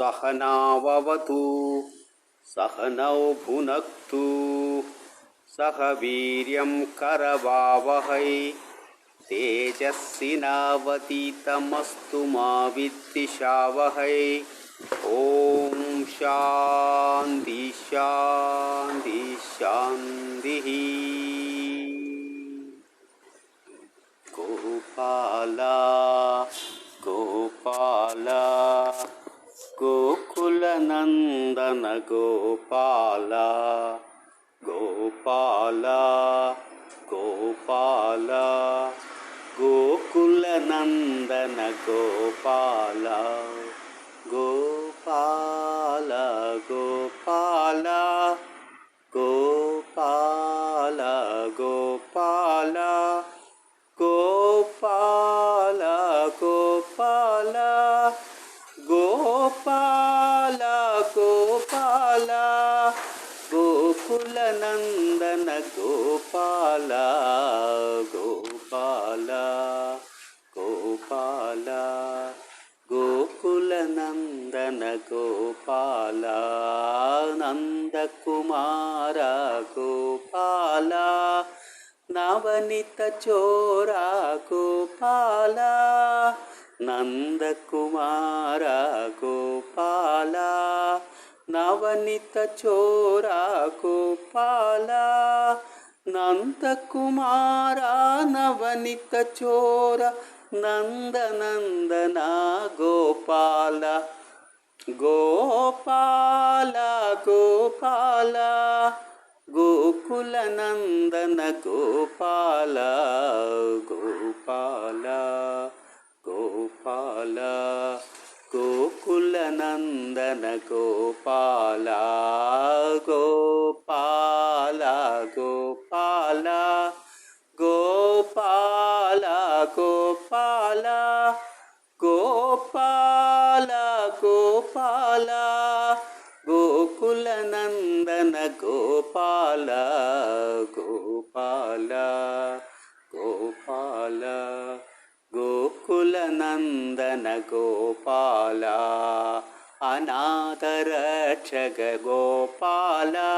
सहनाववतु सहनौ भुनक्तु सह वीर्यं करवावहै तेजस्विनावतीतमस्तु मा विद्विषावहै। ओम शांति शांति शांति। गोपाला गोपाला गोकुलनंदन गोपाला गोपाला गोपाला गोकुलनंदन गोपाला गोपाला गोपाला गोपाला गोपाला गोपाला गोपाला गोपाला गोपाला गोकुलनंदन गोपाला गोपाला गोपाला गोकुलनंदन गोपाला नंदकुमारा गोपाला नवनीत चोरा गोपाला नंदकुमारा गोपाला नवनीत चोरा गोपाला नंदकुमारा नवनीत चोरा नंदनंदना Gopala Gopala Gopala गोकुलनंदन Gopala Gopala Gopala गोकुलनंदन Gopala Gopala Gopala Gopala Gopala Gopala Gopala गोकुलनंदन Gopala Gopala Gopala गोकुलनंदन Gopala अनाथरक्षक Gopala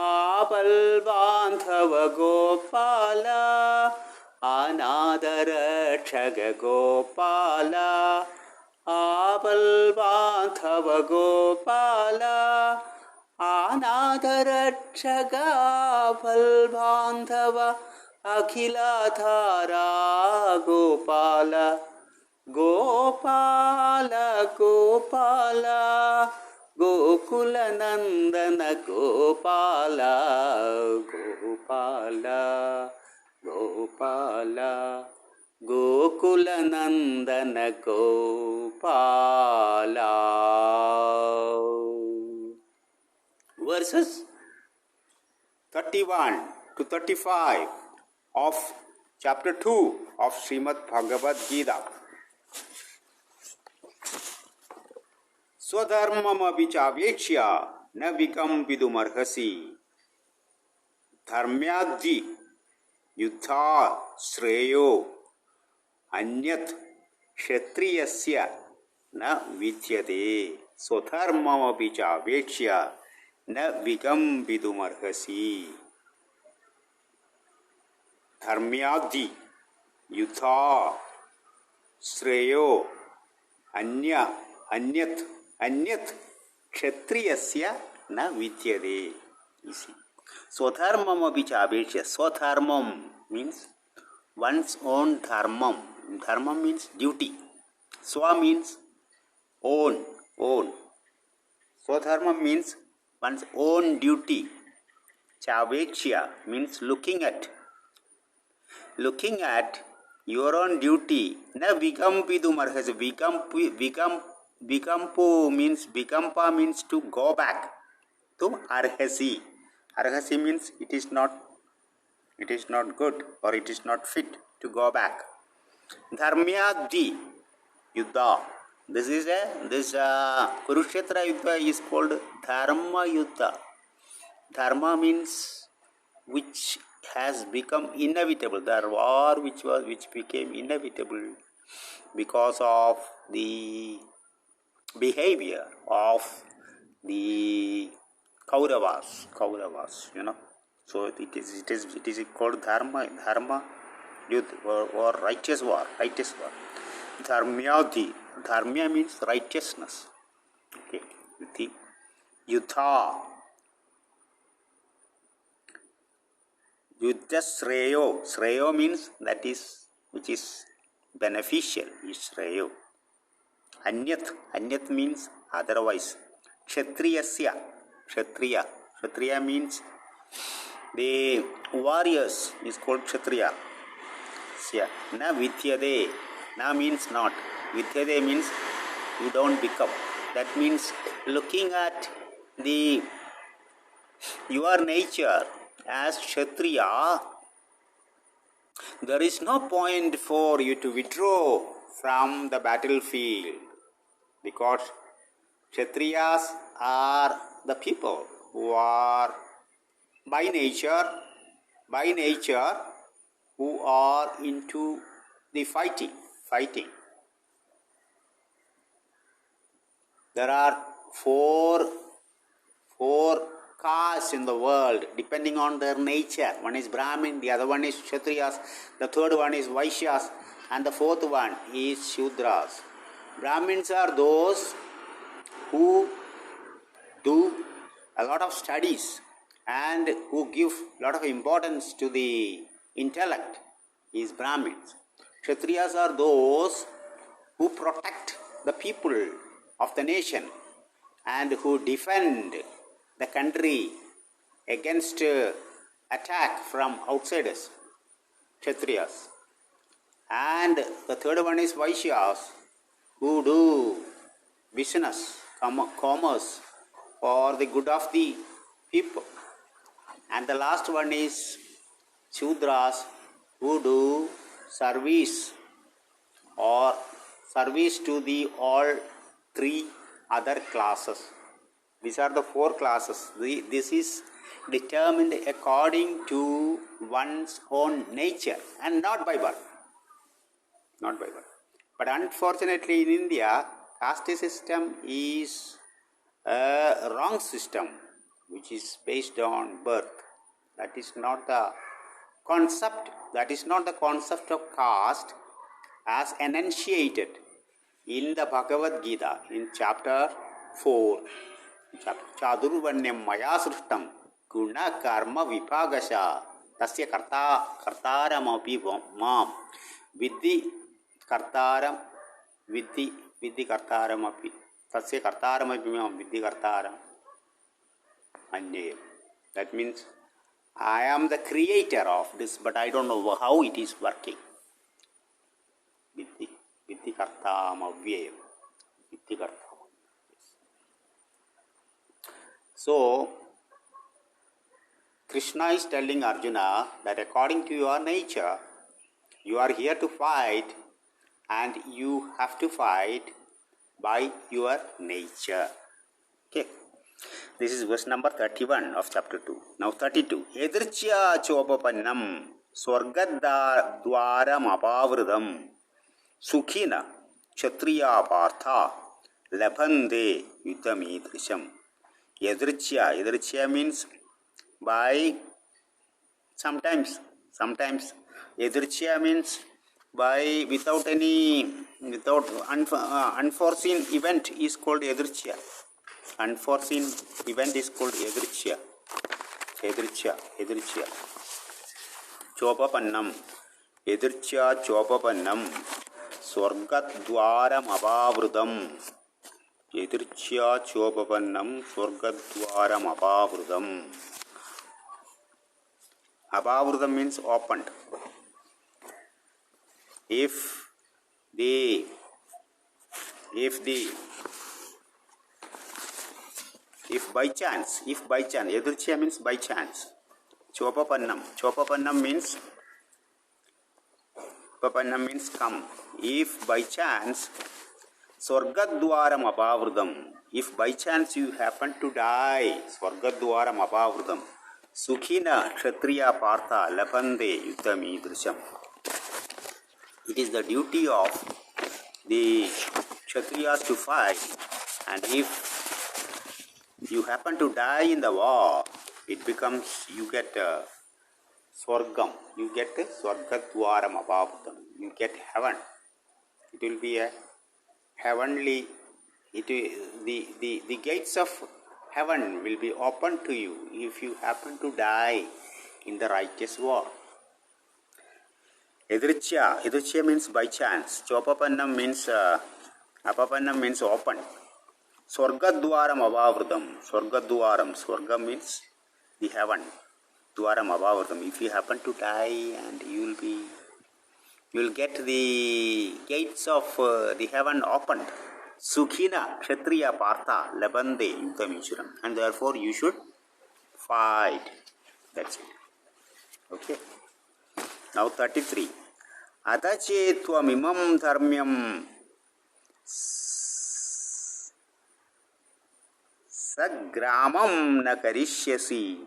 आबलबांधव Gopala अनाथरक्षक Gopala आबलबांधव Gopala अनाथरक्षक आबलबांधव अखिलाधारा Gopala Gopala Gopala गोकुलनंदन Gopala Gopala Gopala गोकुलनंदन Gopala. Verses 31 to 35 of chapter 2 of Srimad Bhagavad Gita. स्वधर्ममपि चावेक्ष्य न विकम्पितुमर्हसि धर्म्याद्धि युद्धात् श्रेयो अन्यत् क्षत्रियस्य न विद्यते. स्वधर्ममपि चावेक्ष्य न विकम्पितुमर्हसि धर्म्याद्धि युद्धात् श्रेयो अन्यत् क्षत्रियस्य न विद्यते. स्वधर्ममपि चावेक्ष्य. स्वधर्मम means one's own dharmam. Dharmam means duty. Swa means own. Swadharmam means one's own duty. Chavekshya means looking at your own duty. Na vikampidumarhasi. Vikampo means vikampa means to go back to arhasi. Arhasi means it is not good or it is not fit to go back. Dharmyadhi yuddha. This Kurukshetra yuddha is called dharma yuddha. Dharma means which has become inevitable. The war which became inevitable because of the behavior of the Kauravas, you know. So it is called dharma yuddha, or righteous war. Dharmya means righteousness. Okay, the yuddha. Yuddha Shreyo means that is which is beneficial, is Shreyo. Anyat means otherwise. Kshatriyasya, Kshatriya means the warriors is called Kshatriya. Na Vidyade, na means not. Vidyade means you don't become. That means looking at your nature as Kshatriya, there is no point for you to withdraw from the battlefield, because Kshatriyas are the people who are by nature who are into the fighting. There are four castes in the world depending on their nature. One is Brahmin, the other one is Kshatriyas, the third one is Vaishyas, and the fourth one is Shudras. Brahmins are those who do a lot of studies and who give a lot of importance to the intellect, is Brahmins. Kshatriyas are those who protect the people of the nation and who defend the country against attack from outsiders, Kshatriyas. And the third one is Vaishyas, who do business, commerce for the good of the people. And the last one is Shudras, who do service or service to the all three other classes. These are the four classes. This is determined according to one's own nature and not by birth. But unfortunately in India, caste system is a wrong system which is based on birth. That is not the concept. That is not the concept of caste as enunciated in the Bhagavad Gita in chapter 4. Chadurvanyam maya srishtam guna karma vipagasha tasya kartaramapi mam vidhi kartaramapi tasya kartaramapi mam vidhi kartaram anye. That means I am the creator of this, but I don't know how it is working. Vidhi kartam avyayam. Vidhi kartam. So, Krishna is telling Arjuna that according to your nature, you are here to fight and you have to fight by your nature. Okay. This is verse number 31 of chapter 2. Now 32. Edrichya chopapannam swargadwaram apavridam sukhina kshatriya partha labhande yuddhamidrisham. Edrichya means by sometimes. Edrichya means by without unforeseen event is called Edrichya. Unforeseen event is called Edrichya. Chopapannam. Edrichya chopapannam swargadwaram apavridam. Edrichya chopapannam swargadwaram apavridam. Apavridam means opened. If by chance, Edrichya means by chance. Chopapannam means come. If by chance, Swargadwaram apavridam. If by chance you happen to die, Swargadwaram apavridam. Sukhina kshatriya partha labhande yuddhamidrisham. It is the duty of the kshatriyas to fight And if you happen to die in the war, it becomes, you get Swargam, you get Swargadwaram Abhavtam, you get heaven. It will be a heavenly, the gates of heaven will be open to you if you happen to die in the righteous war. Edrichya means by chance. Chopapannam means apapannam means open. Swargadwaram Abhavridam. Swarga means the heaven. Dwaram Abhavridam. If you happen to die, and you will get the gates of the heaven opened. Sukhina Kshatriya Partha Labande Yukamichuram. And therefore you should fight. That's it. Okay. Now 33. Atache tvamimam dharmyam sagramam na karishyasi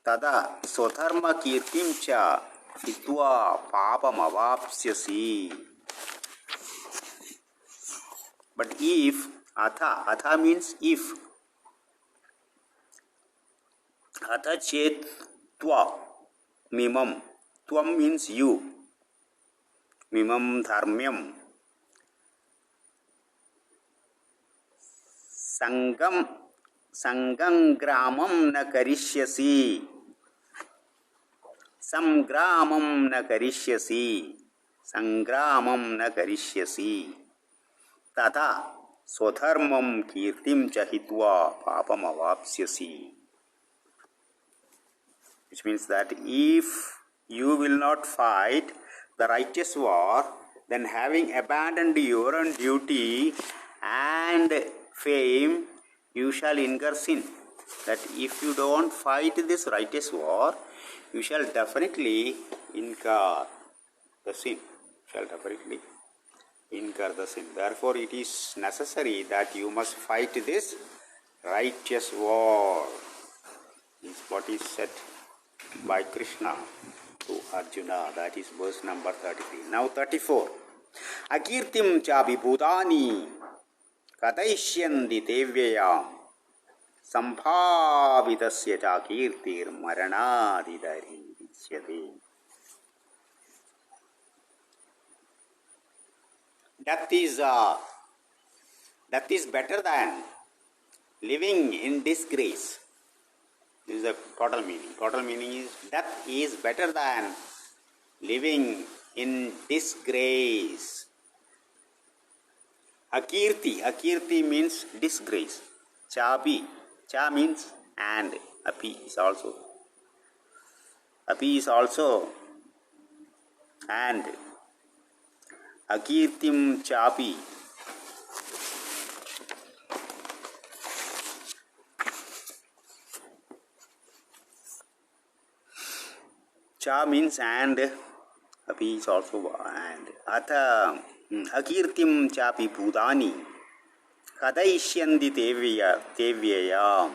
tada swadharma kirtim cha hitva papam avapsyasi. But if, atha means if, atha chet tva mimam, tvam means you, mimam dharmyam, sangam gramam na karishyasi, samgramam na karishyasi, sangramam na karishyasi. Tata swadharmam kirtim chahitva papam avapsyasi. Which means that if you will not fight the righteous war, then having abandoned your own duty and fame, you shall incur sin. That if you don't fight this righteous war, you shall definitely incur the sin. Therefore, it is necessary that you must fight this righteous war. This is what is said by Krishna to Arjuna. That is verse number 33. Now 34. Akirtim cha vibhutani kataishyandi devyayam sambhavitasya cha kirtir maranadidari vichyate. Death is better than living in disgrace. This is the total meaning. Total meaning is death is better than living in disgrace. Akirti means disgrace. Cha means and. Api is also and. Akirtim chapi. Cha means and, api is also and. Atha akirtim chapi bhutani kadaishyandi devyayam.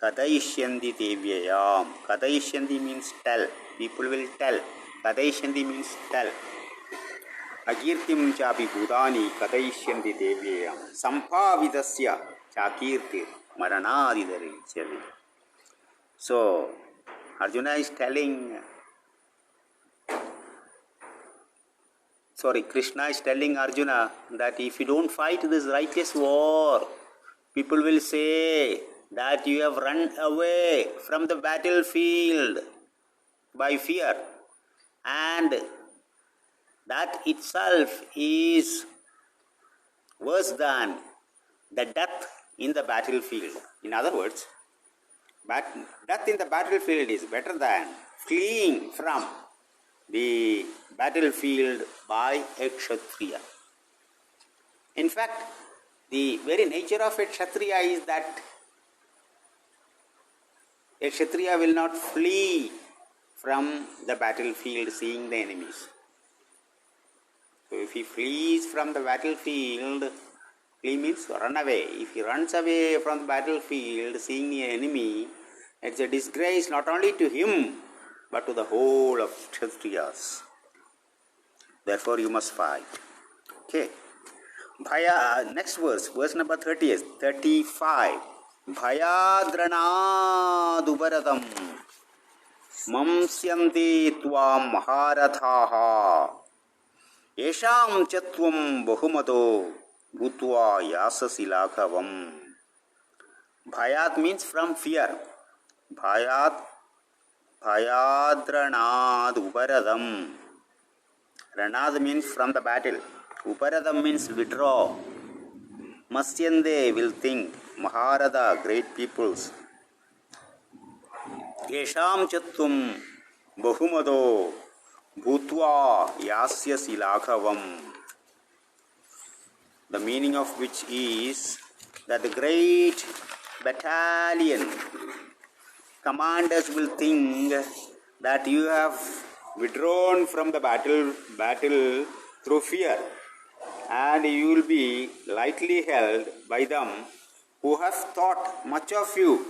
Kadaishyandi means tell. People will tell. Kadaishyandi means tell. Akirtim chapi bhutani kadaishyandi devyayam samphavidasya chakirtir maranadidari chavi. So Arjuna is Krishna is telling Arjuna that if you don't fight this righteous war, people will say that you have run away from the battlefield by fear, and that itself is worse than the death in the battlefield. In other words, death in the battlefield is better than fleeing from the battlefield by a Kshatriya. In fact, the very nature of a Kshatriya is that a Kshatriya will not flee from the battlefield seeing the enemies. So if he flees from the battlefield, flee means run away. If he runs away from the battlefield seeing the enemy, it's a disgrace not only to him, but to the whole of Kshatriyas. Therefore you must fight. Okay. Next verse, verse number 30, 35. Bhayadranadubharadam mamsyanti tvam maharathaha yesham chatvam bahumado bhutva yasasi laghavam. Bhayat means from fear. Bhayadranad uparadam. Ranad means from the battle. Uparadam means withdraw. Masyande will think. Maharada, great peoples. Yesham chattum bahumado bhutva yasyasi laghavam. The meaning of which is that the great battalion commanders will think that you have withdrawn from the battle through fear, and you will be lightly held by them who have thought much of you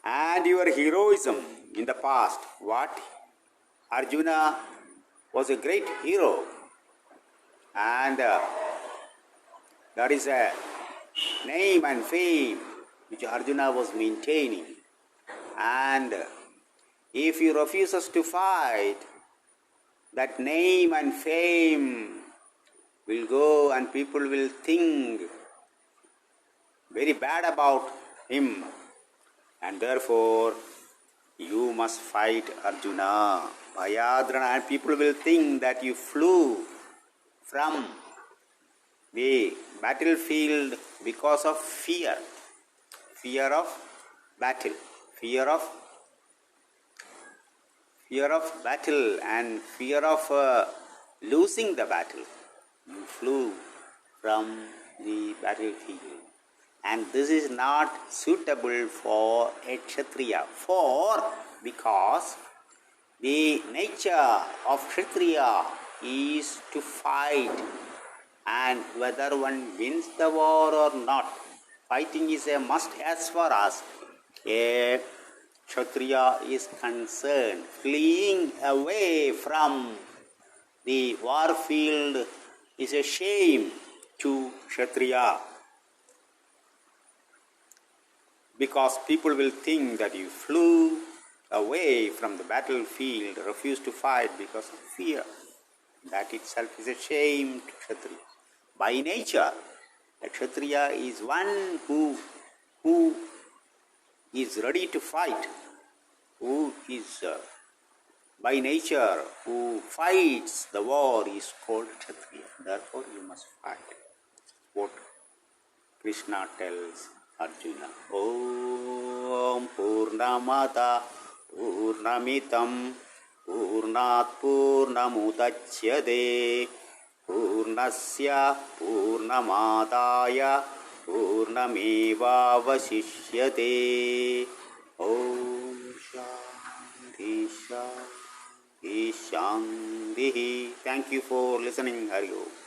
and your heroism in the past. What? Arjuna was a great hero, and that is a name and fame which Arjuna was maintaining. And if he refuses to fight, that name and fame will go and people will think very bad about him. And therefore, you must fight, Arjuna. Bhayadrana, and people will think that you flew from the battlefield because of fear. Fear of battle. Fear of battle and fear of losing the battle. You flew from the battlefield. And this is not suitable for a Kshatriya. Because the nature of Kshatriya is to fight, and whether one wins the war or not, fighting is a must as far as a Kshatriya is concerned. Fleeing away from the war field is a shame to Kshatriya, because people will think that you flew away from the battlefield, refused to fight because of fear. That itself is a shame to Kshatriya. By nature, a Kshatriya is one who is ready to fight, who is by nature, who fights the war is called Kshatriya. Therefore, you must fight. What Krishna tells Arjuna. Om Purnamada Purnamitam Purnat Purnamudachyade Purnasya Purnamadaya Purnamevavasishyate. Om Shanti Shanti Shanti. Thank you for listening, Hari Om.